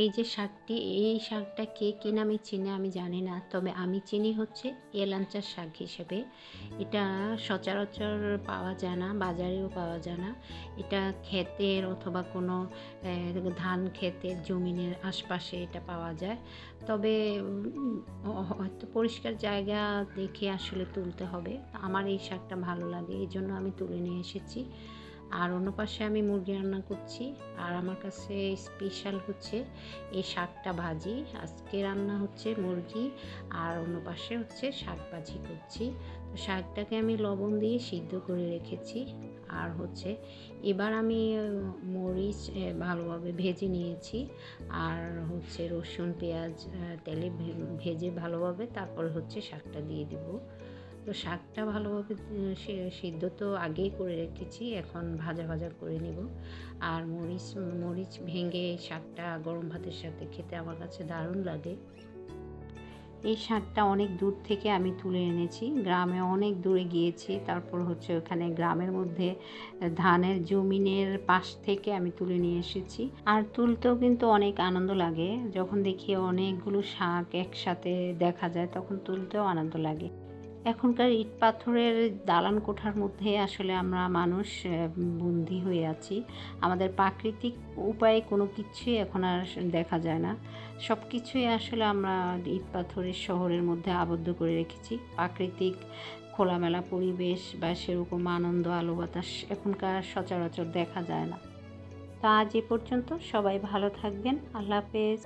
এই যে শাকটি, এই শাকটা কে কী নামে চিনে আমি জানি না, তবে আমি চিনি হচ্ছে এলাঞ্চার শাক হিসেবে। এটা সচরাচর পাওয়া যায় না, বাজারেও পাওয়া যায় না। এটা ক্ষেতের অথবা কোনো ধান ক্ষেতের জমিনের আশপাশে এটা পাওয়া যায়। তবে হয়তো পরিষ্কার জায়গা দেখে আসলে তুলতে হবে। আমার এই শাকটা ভালো লাগে, এই জন্য আমি তুলে নিয়ে এসেছি। আর অন্য পাশে আমি মুরগি রান্না করছি। আর আমার কাছে স্পেশাল হচ্ছে এই শাকটা ভাজি। আজকে রান্না হচ্ছে মুরগি, আর অন্য পাশে হচ্ছে শাক ভাজি করছি। তো শাকটাকে আমি লবণ দিয়ে সিদ্ধ করে রেখেছি। আর হচ্ছে এবার আমি মরিচ ভালোভাবে ভেজে নিয়েছি। আর হচ্ছে রসুন পেঁয়াজ তেলে ভেজে ভালোভাবে তারপরে হচ্ছে শাকটা দিয়ে দেবো। তো শাকটা ভালোভাবে সিদ্ধ তো আগেই করে রেখেছি, এখন ভাজা ভাজা করে নেব। আর মরিচ ভেঙে শাকটা গরম ভাতের সাথে খেতে আমার কাছে দারুণ লাগে। এই শাকটা অনেক দূর থেকে আমি তুলে এনেছি, গ্রামে অনেক দূরে গিয়েছি, তারপর হচ্ছে ওখানে গ্রামের মধ্যে ধানের জমিনের পাশ থেকে আমি তুলে নিয়ে এসেছি। আর তুলতেও কিন্তু অনেক আনন্দ লাগে, যখন দেখি অনেকগুলো শাক একসাথে দেখা যায় তখন তুলতেও আনন্দ লাগে। এখনকার ইট পাথরের দালান কোঠার মধ্যে আসলে আমরা মানুষ বন্দী হয়ে আছি। আমাদের প্রাকৃতিক উপায়ে কোনো কিছুই এখন আর দেখা যায় না। সব কিছুই আসলে আমরা ইট পাথরের শহরের মধ্যে আবদ্ধ করে রেখেছি। প্রাকৃতিক খোলামেলা পরিবেশ বা সেরকম আনন্দ আলো বাতাস এখনকার সচরাচর দেখা যায় না। তা আজ এ পর্যন্ত, সবাই ভালো থাকবেন। আল্লাহ হাফেজ।